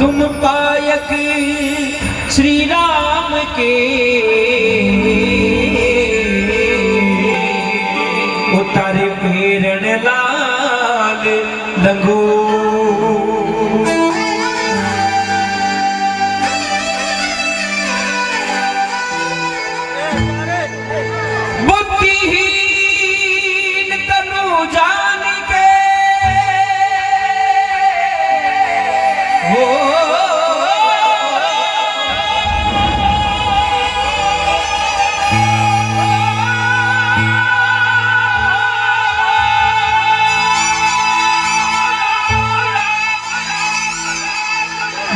तुम पायक श्री राम के उतारे पेरण लाल लंगो बुद्धिहीन तनु जान के हो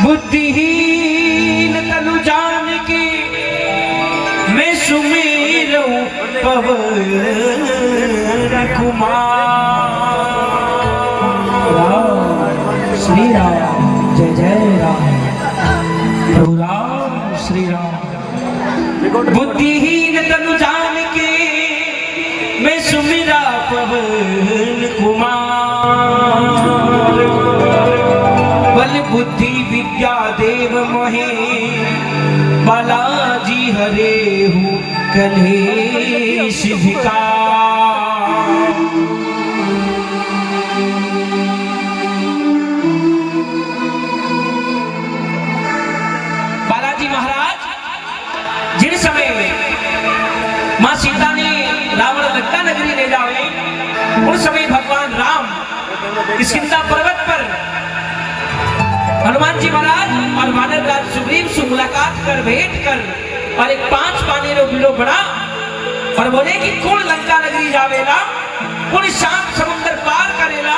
बुद्धिहीन तनु जान के मैं सुमेरऊं पवन कुमार। श्री राम जय जय राम प्रभु राम श्री राम। बुद्धिहीन तनु जान के मैं सुमिरा पवन कुमार। बल बुद्धि विद्या देव मोहे बालाजी हरे हूँ कलेश विकार। बालाजी महाराज जिन समय में मां सीता ने रावण लंका नगरी ले जावे उस समय भगवान राम किष्किंधा पर्वत पर हनुमान जी महाराज और वानर राज सुग्रीव से मुलाकात कर भेंट कर और एक 5 पानेरो बिलो बड़ा और बोले कि कौन लंका नगरी जावेला, कौन शाम समुद्र पार करेला,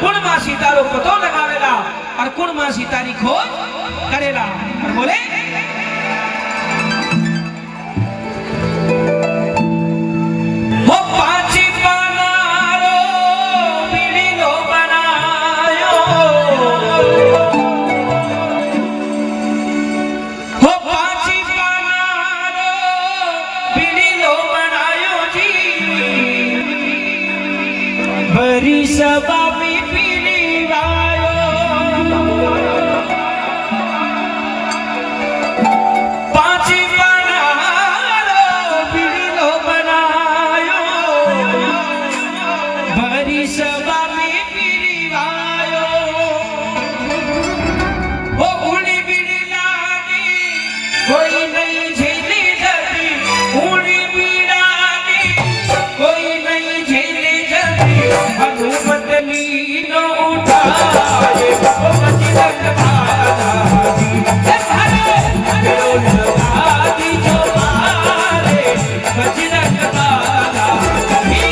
कौन मां सीता रो पतो लगावेला और कौन मां सीता री खोज करेला। और बोले वो 5 पानारो बिलो बनायो, वो 5 पानारो बिलो बनायो जी, भरी सभा में पीलीवायो। 5 पानारो बिलो बनायो, भरी सभा में पीलीवायो। वो उड़ी बिड़ी लानी कोई नहीं झेले जाती, उड़ी बिड़ानी कोई नहीं झेले जाती। हनुमत लीनो उठाए वो बजरंग बालाजी, आदि जो मारे बजरंग बालाजी।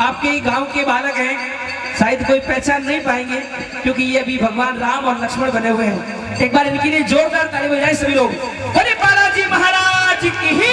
आपके ही गांव के बालक हैं, शायद कोई पहचान नहीं पाएंगे क्योंकि ये अभी भगवान राम और लक्ष्मण बने हुए हैं। एक बार इनके लिए जोरदार ताली बजाएं सभी लोग। बोले बालाजी महाराज की ही।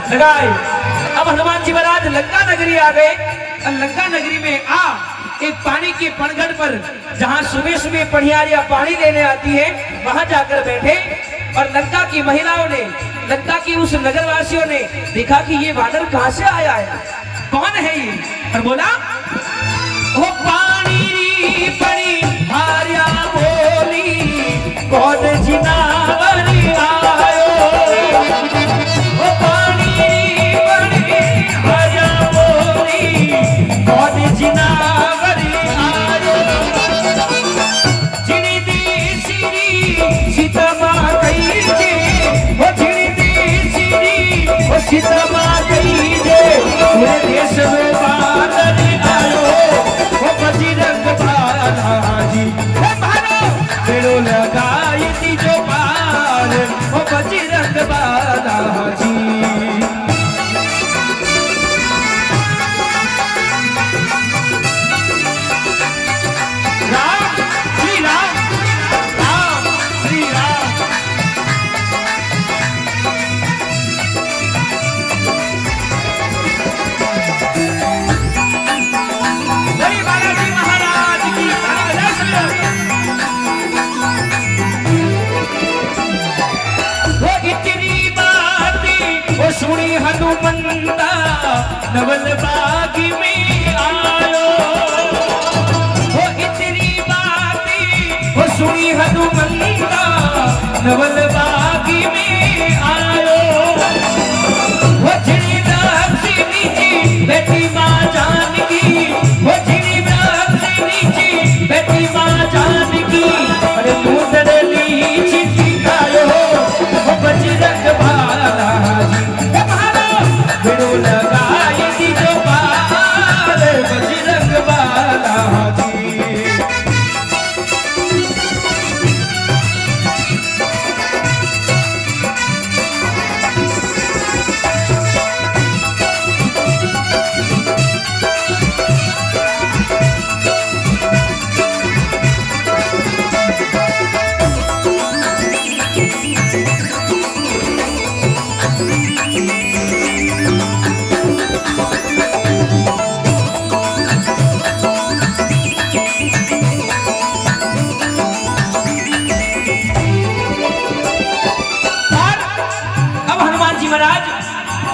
लगाए। अब हनुमान जी महाराज लंका नगरी आ गए और लंका नगरी में एक पानी के पनघट पर जहां सुबह सुबह पढ़ियारियां पानी लेने आती है वहां जाकर बैठे और लंका की महिलाओं ने, लंका की उस नगरवासियों ने देखा कि ये वानर कहां से आया है, कौन है ये, और बोला वो पानी पड़ी हारिया बोली कौन जिनावरी आयो, वो पानी पड़ी हारिया बोली कौन जिनावरी आयो, जिनी दी श्री सीतमा कही जे, वो जिनी दी श्री वो सीतमा कही जे, पूरे देश में बादल आयो, वो बजरंग बालाजी हे मारो बेड़ो लगाई थी जो पार, वो बजरंग बालाजी। राम श्री राम, राम श्री राम। जय बालाजी महाराज की वो इतनी बातें वो सुनी हनुमंता नवल बाग में आयो, वो इतनी बातें वो सुनी हनुमंता नवल बाग में आयो, वो झिड़ी नाक से नीचे बैठी माँ जानकी, वो झिड़ी नाक से नीचे बैठी माँ जानकी, अरे दूध ली चिट्ठी खायो, वो बजरंग बालाजी हे मारो बेड़ो लगाई थी जो पार, बजरंग बालाजी।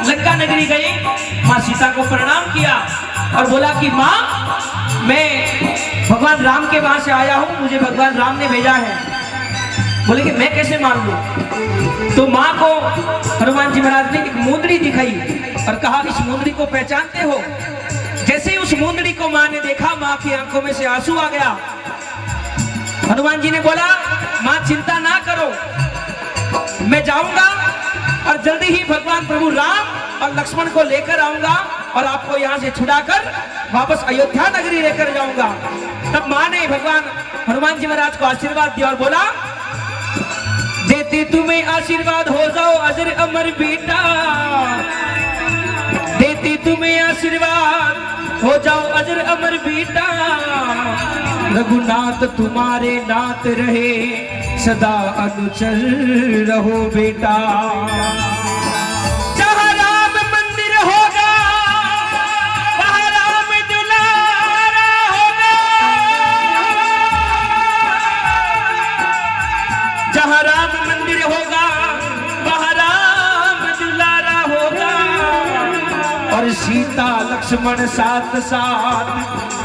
लंका नगरी गए, माँ सीता को प्रणाम किया और बोला कि माँ मैं भगवान राम के वहां से आया हूं, मुझे भगवान राम ने भेजा है। बोले कि मैं कैसे मान लूं? तो माँ को हनुमान जी महाराज ने एक मुंदरी दिखाई और कहा इस मुंदरी को पहचानते हो? जैसे ही उस मुंदरी को माँ ने देखा माँ की आंखों में से आंसू आ गया। हनुमान जी ने बोला माँ चिंता ना करो, मैं जाऊंगा और जल्दी ही भगवान प्रभु राम और लक्ष्मण को लेकर आऊंगा और आपको यहाँ से छुड़ाकर वापस अयोध्या नगरी लेकर जाऊंगा। तब माँ ने भगवान हनुमान जी महाराज को आशीर्वाद दिया और बोला, देते तुम्हें आशीर्वाद हो जाओ अजर अमर बेटा, देते तुम्हें आशीर्वाद हो जाओ अजर अमर बेटा, रघुनाथ तुम्हारे नाथ रहे सदा अनुचर रहो बेटा। जहाँ राम मंदिर होगा वहाँ राम दुलारा होगा, जहाँ राम मंदिर होगा वहाँ राम दुलारा होगा, और सीता लक्ष्मण साथ साथ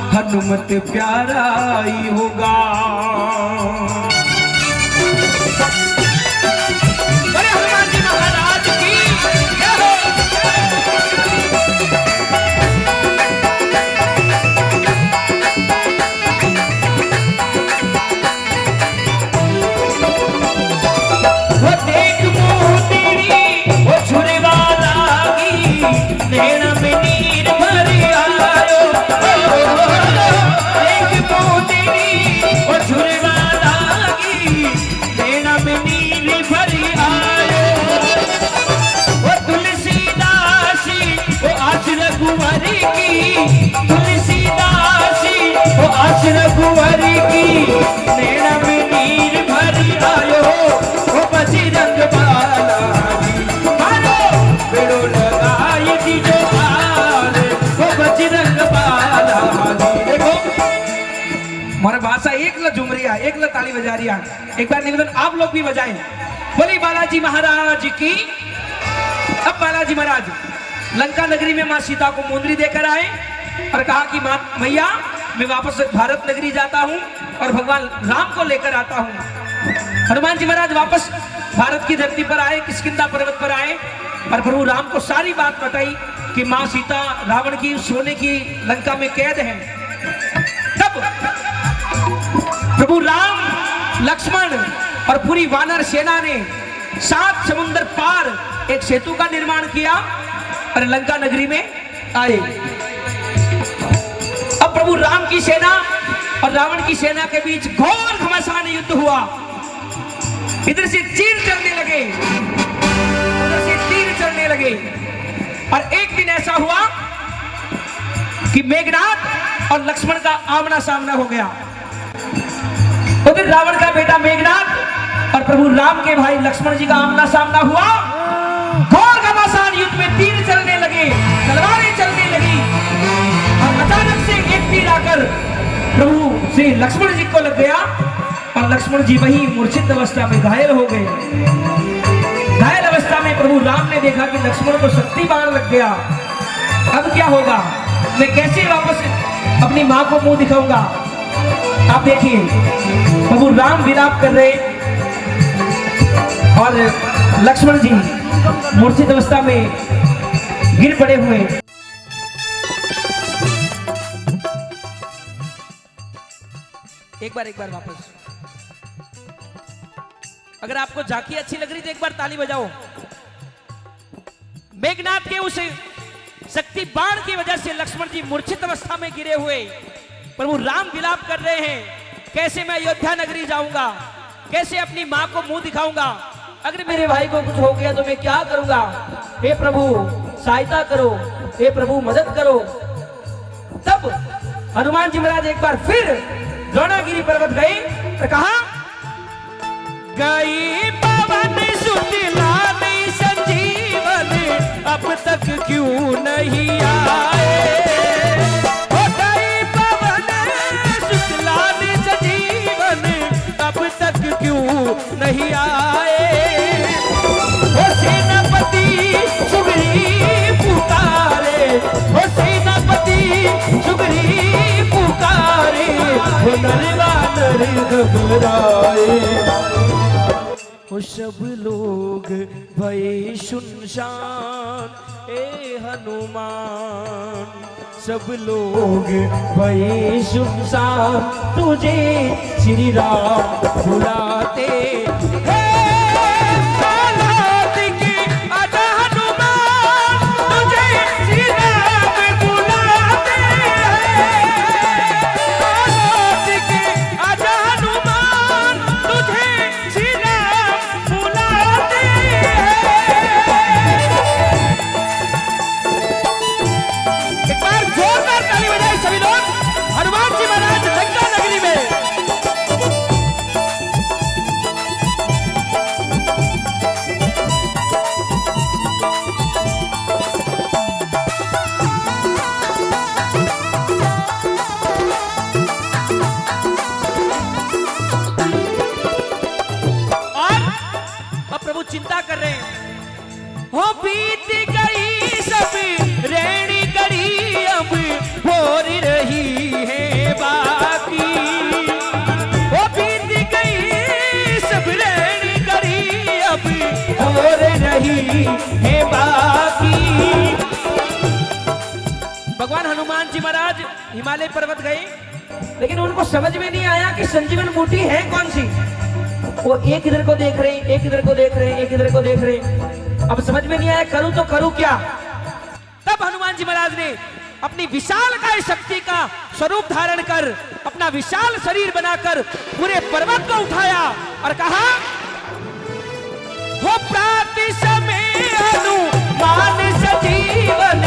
हनुमत प्यारा ही होगा। अरे हनुमान जी महाराज की जय हो। वो देख मुँह तेरी वो छुरे वाला की नैना में नीर भरी आयो, देख मुँह तेरी वो छुरे वाला की नैना में नीर भरी आयो, वो तुलसीदासी वो आस रघुवर की, तुलसीदासी वो आस रघुवर की नैना में नीर भरी आयो, वो बजरंग बाला जी मारो बेड़ो लगाई दी जो पार, वो बजरंग बाला जी। देखो हमारा भाषा एक ल झूम रिया, एक ल ताली बजा रिया, एक बार निवेदन आप लोग भी बजाएं, बोली बालाजी महाराज की। अब बालाजी महाराज लंका नगरी में माँ सीता को मुंदरी देकर आए और कहा कि माँ मैया मैं वापस भारत नगरी जाता हूँ और भगवान राम को लेकर आता हूँ। हनुमान जी महाराज वापस भारत की धरती पर आए, किष्किंधा पर्वत पर आए और प्रभु राम को सारी बात बताई कि माँ सीता रावण की सोने की लंका में कैद है। तब प्रभु राम लक्ष्मण और पूरी वानर सेना ने 7 समुद्र पार एक सेतु का निर्माण किया और लंका नगरी में आए। अब प्रभु राम की सेना और रावण की सेना के बीच घोर घमासान युद्ध हुआ। इधर से तीर चलने लगे, उधर से तीर चलने लगे, और एक दिन ऐसा हुआ कि मेघनाद और लक्ष्मण का आमना सामना हो गया। उधर रावण का बेटा मेघनाद और प्रभु राम के भाई लक्ष्मण जी का आमना सामना हुआ। घोर घमासान युद्ध में तीर चलने लगे, तलवारें चलने लगी, और अचानक से एक तीर आकर प्रभु श्री लक्ष्मण जी को लग गया और लक्ष्मण जी वही मूर्छित अवस्था में घायल हो गए। घायल अवस्था में प्रभु राम ने देखा कि लक्ष्मण को शक्ति बाण लग गया, अब क्या होगा, मैं कैसे वापस अपनी मां को मुंह दिखाऊंगा। आप देखिए प्रभु राम विलाप कर रहे और लक्ष्मण जी मूर्छित अवस्था में गिर पड़े हुए। एक बार वापस, अगर आपको झांकी अच्छी लग रही तो एक बार ताली बजाओ। मेघनाद के उस शक्ति बाण की वजह से लक्ष्मण जी मूर्छित अवस्था में गिरे हुए, प्रभु राम विलाप कर रहे हैं, कैसे मैं अयोध्या नगरी जाऊंगा, कैसे अपनी मां को मुंह दिखाऊंगा, अगर मेरे भाई को कुछ हो गया तो मैं क्या करूंगा। हे प्रभु सहायता करो, हे प्रभु मदद करो। तब हनुमान जी महाराज एक बार फिर द्रोणागिरी पर्वत गए और कहा, गई पवन सुत लाने संजीवन, अब तक क्यों नहीं आए। हो गई पवन सुत लाने संजीवन, अब तक क्यों नहीं आए। हो सेनापति सुग्रीव पुकारे, हो सेनापति सुग्रीव पुकारे, हो नर घबराए। वो सब लोग भय सुनसान, ए हनुमान सब लोग भय सुनसान, तुझे श्री राम बुलाते हैं। औलाद की आजा हनुमान, तुझे श्री राम हो बीत गई सब रैनी कड़ी अब भोर रही है बाकी। हो बीत गई सब रैनी कड़ी अब भोर रही है बाकी। भगवान हनुमान जी महाराज हिमालय पर्वत गए, लेकिन उनको समझ में नहीं आया कि संजीवन बूटी है कौन सी। वो एक इधर को देख रहे, एक इधर को देख रहे, एक इधर को देख रहे। अब समझ में नहीं आया करूं तो करूं क्या। तब हनुमान जी महाराज ने अपनी विशाल काय शक्ति का स्वरूप धारण कर अपना विशाल शरीर बनाकर पूरे पर्वत को उठाया और कहा, हो प्राति समय हनुमान सजीवन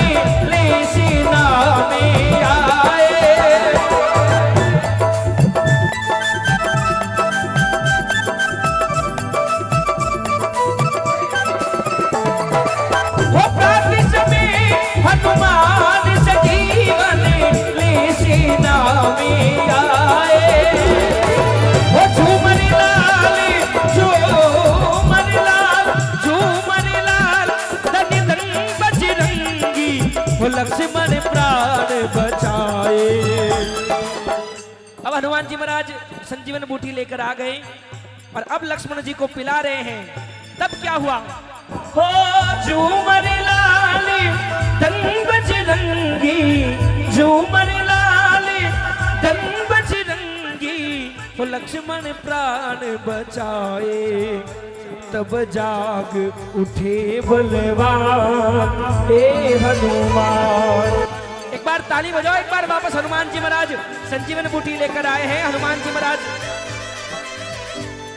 ले सीना में आए। हो प्राति समय हनुमान सजीवन ले सीना में आए। हो झूमर लाल झूमर लाल झूमर लाल धन धन बजरंगी वो लक्ष्मण प्राण बचाए। अब हनुमान जी महाराज संजीवन बूटी लेकर आ गए और अब लक्ष्मण जी को पिला रहे हैं। तब क्या हुआ, हो झूमर लाल धन बजरंगी झूमर लाल धन बजरंगी वो लक्ष्मण प्राण बचाए। तब जाग उठे बलवान हे हनुमान। एक बार ताली बजाओ, एक बार वापस हनुमान जी महाराज संजीवन बूटी लेकर आए हैं। हनुमान जी महाराज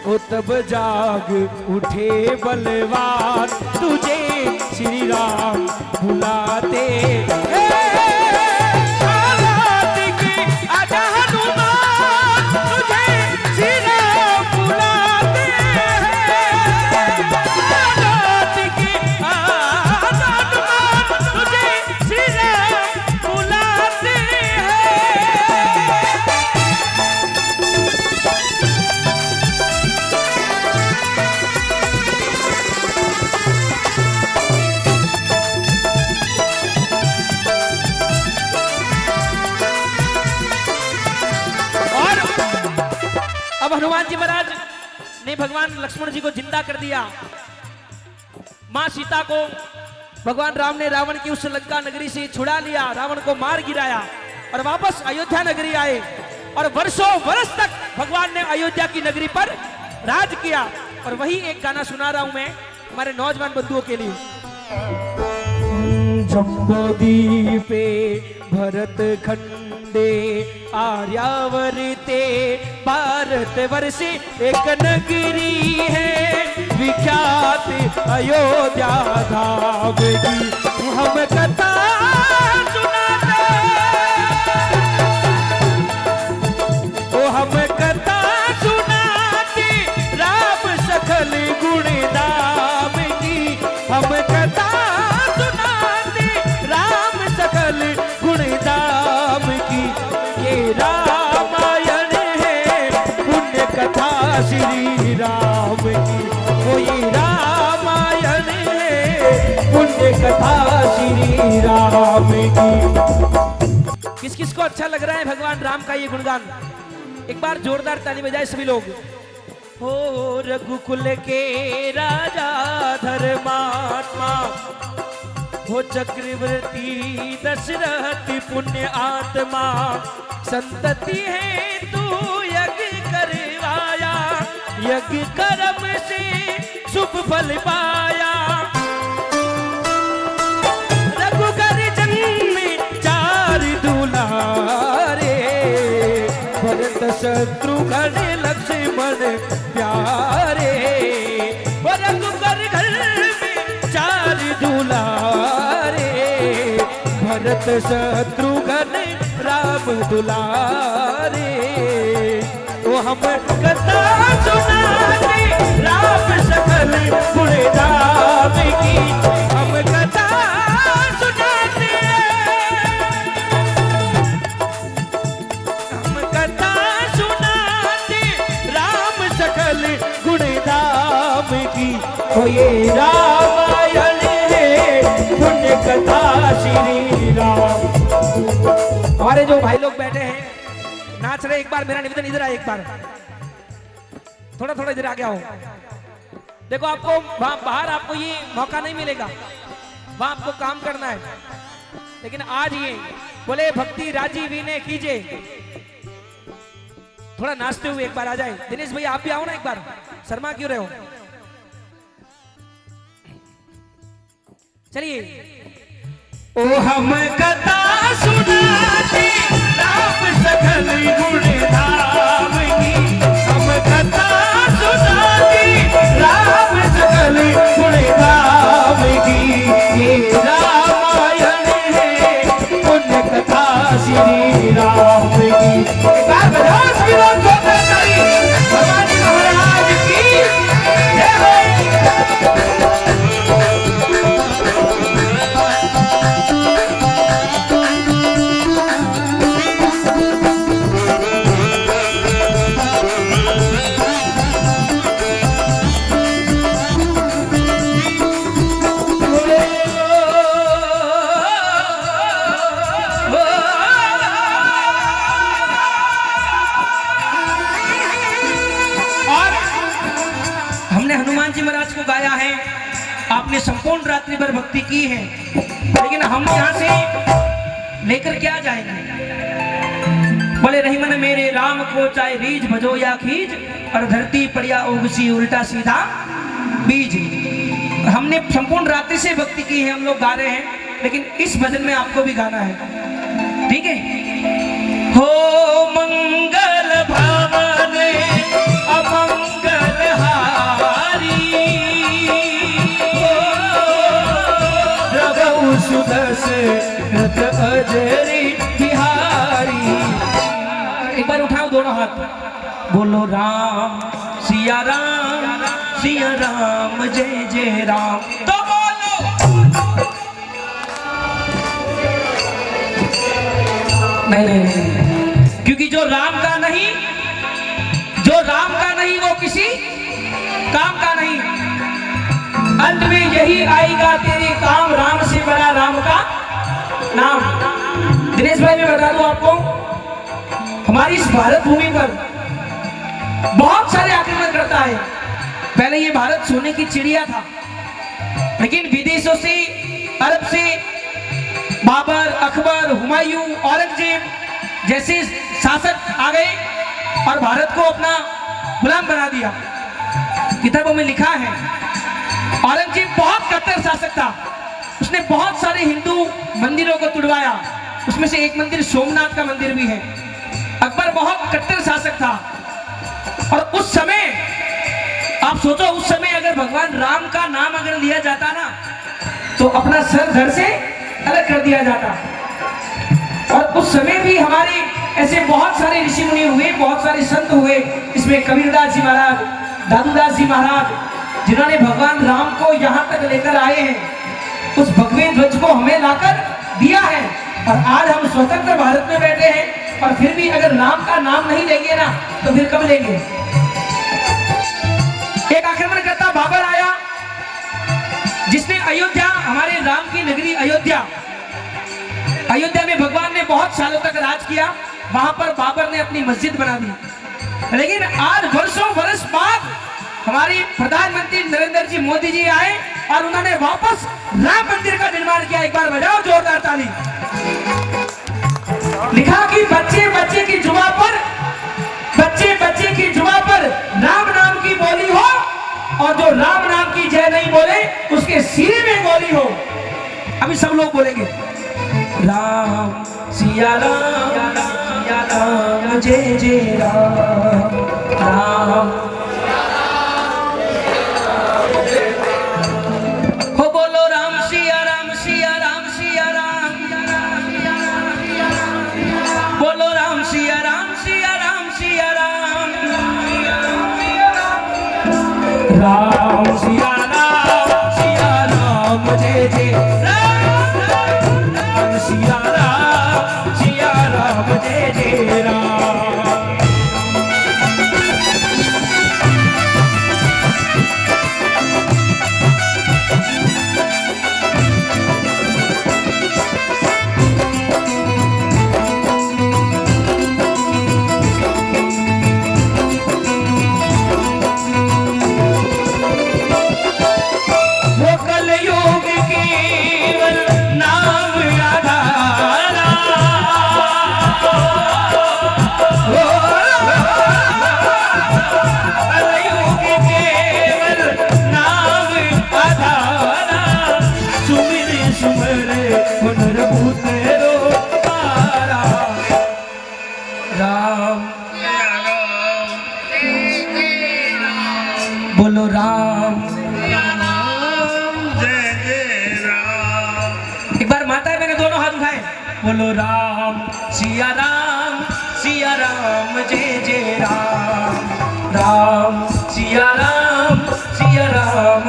ओ तब जाग उठे बलवान तुझे श्री राम बुलाते। आजा हनुमान तुझे श्री राम बुलाते। तुझे श्री राम बुलाते हैं। अब हनुमान जी महाराज ने भगवान लक्ष्मण जी को जिंदा कर दिया। मां सीता को भगवान राम ने रावण की उस लंका नगरी से छुड़ा लिया, रावण को मार गिराया और वापस अयोध्या नगरी आए और वर्षों वर्ष तक भगवान ने अयोध्या की नगरी पर राज किया। और वही एक गाना सुना रहा हूं मैं हमारे नौजवान बंधुओं के लिए। जम्बोदीपे भरत खंडे आर्यावर्ते भारत वर्षे एक नगरी है विख्यात अयोध्या धाम की। हम कथा सुनाते ओ हम कथा सुनाते राम सकल गुण नाम की। हम कथा सुनाते राम सकल गुण नाम की। ये रामायण है पुण्य कथा श्री राम की। कोई रामायण है पुण्य कथा श्री राम की। किस किस को अच्छा लग रहा है भगवान राम का ये गुणगान? एक बार जोरदार ताली बजाए सभी लोग। हो रघुकुल के राजा धर्मात्मा हो चक्रवर्ती दशरथ पुण्य आत्मा। संतति है तू यज्ञ करवाया यज्ञ कर्म से शुभ फल पाया। रघुकर जन्मे चार दुलारे भरत शत्रुघ्न लक्ष्मण प्यारे। रघुकर घर में चार दुलारे भरत शत्रुघ्न राम दुलारे। वो हम कथा सुनाते राम सकल गुण राम की। हम कथा सुनाते हम कथा सुनाते राम सकल गुण राम की। ओ ये रामायण हमारे जो भाई लोग बैठे हैं नाच रहे, एक बार मेरा निवेदन इधर आए, एक बार थोड़ा थोड़ा इधर आ गया हो। देखो आपको वहां बाहर आपको ये मौका नहीं मिलेगा, वहां आपको काम करना है, लेकिन आज ये बोले भक्ति राजी वीने कीजिए, थोड़ा नाचते हुए एक बार आ जाए। दिनेश भैया आप भी आओ ना एक बार, शर्मा क्यों रहे हो? चलिए। ओ हम कथा सुनाते राम सकल गुण धाम की, हम कथा सुनाते राम सकल गुण धाम की, ये रामायण है पुण्य कथा श्री राम की। भगवान महाराज की जय हो। हनुमान जी महाराज को गाया है, आपने संपूर्ण रात्रि भर भक्ति की है, लेकिन हम यहाँ से लेकर क्या जाएंगे? बोले रहीमन मेरे राम को चाहे रीज भजो या खीज, और धरती पड़िया उगसी उल्टा सीधा बीज। हमने संपूर्ण रात्रि से भक्ति की है, हम लोग गा रहे हैं, लेकिन इस भजन में आपको भी गाना है, ठीक है? हो मंगल भवन अमंगल हारी, रघु सुदशरथ अजरी बिहारी। एक बार उठाओ दोनों हाथ, बोलो राम सिया राम जय जय राम। तो बोलो नहीं, क्योंकि जो राम का नहीं वो किसी काम का नहीं। अंत में यही आएगा तेरे काम, राम से बड़ा राम का नाम। दिनेश भाई मैं बता दूं आपको, हमारी इस भारत भूमि पर बहुत सारे आक्रमण करता है। पहले ये भारत सोने की चिड़िया था, लेकिन विदेशों से, अरब से बाबर, अकबर, हुमायूं, औरंगजेब जैसे शासक आ गए और भारत को अपना गुलाम बना दिया। किताबों में लिखा है औरंगजेब बहुत कट्टर शासक था, उसने बहुत सारे हिंदू मंदिरों को तुड़वाया, उसमें से एक मंदिर सोमनाथ का मंदिर भी है। अकबर बहुत कट्टर शासक था, और उस समय आप सोचो, उस समय अगर भगवान राम का नाम अगर लिया जाता ना, तो अपना सर धड़ से अलग कर दिया जाता। और उस समय भी हमारे ऐसे बहुत सारे ऋषि मुनि हुए, बहुत सारे संत हुए, इसमें कबीरदास जी महाराज, दादूदास जी महाराज, जिन्होंने भगवान राम को यहाँ तक लेकर आए हैं, उस भगवे ध्वज को हमें लाकर दिया है। और आज हम स्वतंत्र भारत में बैठे हैं, और फिर भी अगर राम का नाम नहीं लेंगे ना, तो फिर कब लेंगे? एक आक्रमणकर्ता बाबर आया, जिसने अयोध्या, हमारे राम की नगरी अयोध्या में भगवान ने बहुत सालों तक राज किया। वहां पर बाबर ने अपनी मस्जिद बना दी, लेकिन आज वर्षों वर्ष बाद हमारी प्रधानमंत्री नरेंद्र जी मोदी जी आए और उन्होंने वापस राम मंदिर का निर्माण किया। एक बार बजाओ जोरदार ताली। लिखा कि बच्चे बच्चे की जुबान पर राम नाम की बोली हो, और जो राम नाम की जय नहीं बोले उसके सीने में गोली हो। अभी सब लोग बोलेंगे राम सिया राम जय जय राम, राम हो बोलो राम सिया राम सिया राम सिया राम, बोलो राम सिया राम सिया राम सिया राम, राम सिया राम जय जय राम, राम सिया राम जय जय राम। बोलो राम। जय जय राम। एक बार माता मैंने दोनों हाथ उठाए, बोलो राम सिया राम जय जय राम। राम सिया राम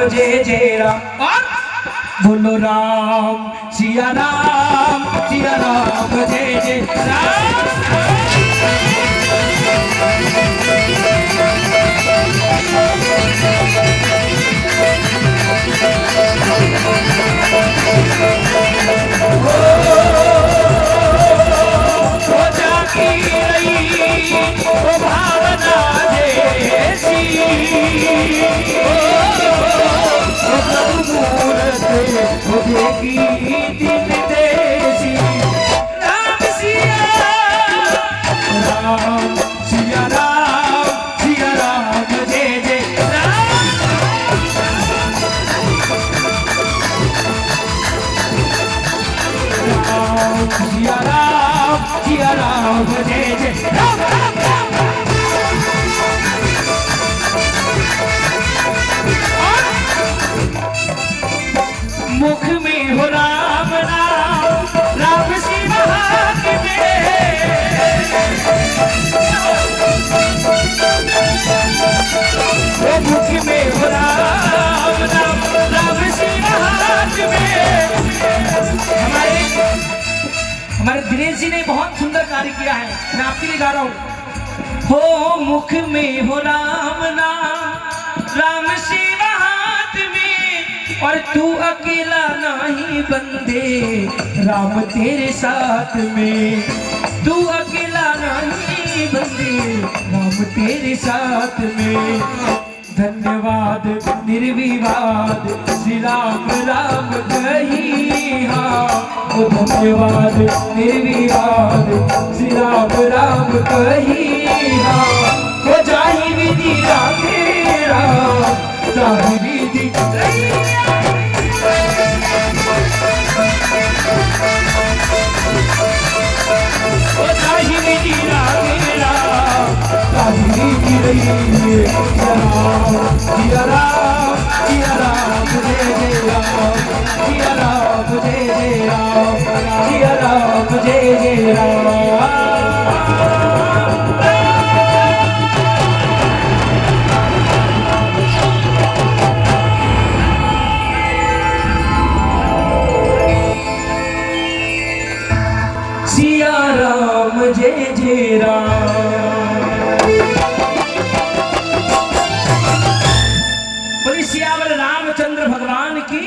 जय जय राम। और बोलो राम सिया राम जय जय राम। भावना जैसी दिन देसी। राम सिया राम जय जय राम। सिया राम जय जय राम। मुख में हो राम नाम, राम सिंह हाथ में। मुख में हो राम नाम, राम सिंह हाथ में। हमारे दिनेश जी ने बहुत सुंदर कार्य किया है, मैं आपके लिए गा रहा हूँ। हो मुख में हो राम नाम, राम सिंह हाथ में, और तू अकेला नहीं बंदे, राम तेरे साथ में। तू अकेला नहीं बंदे, राम तेरे साथ में। धन्यवाद निर्विवाद श्री राम राम कही। हाँ ओ धन्यवाद निर्विवाद श्री राम राम कही। हाँ हो जाही विधि राखेरा, जाही विधि हो जाही विधि राखेरा, जाही विधि रही। जिया राम जय जय राम। जिया राम जय जय राम। जिया राम जय जय राम। सिया राम जय जय राम। बोली सियावर रामचंद्र भगवान की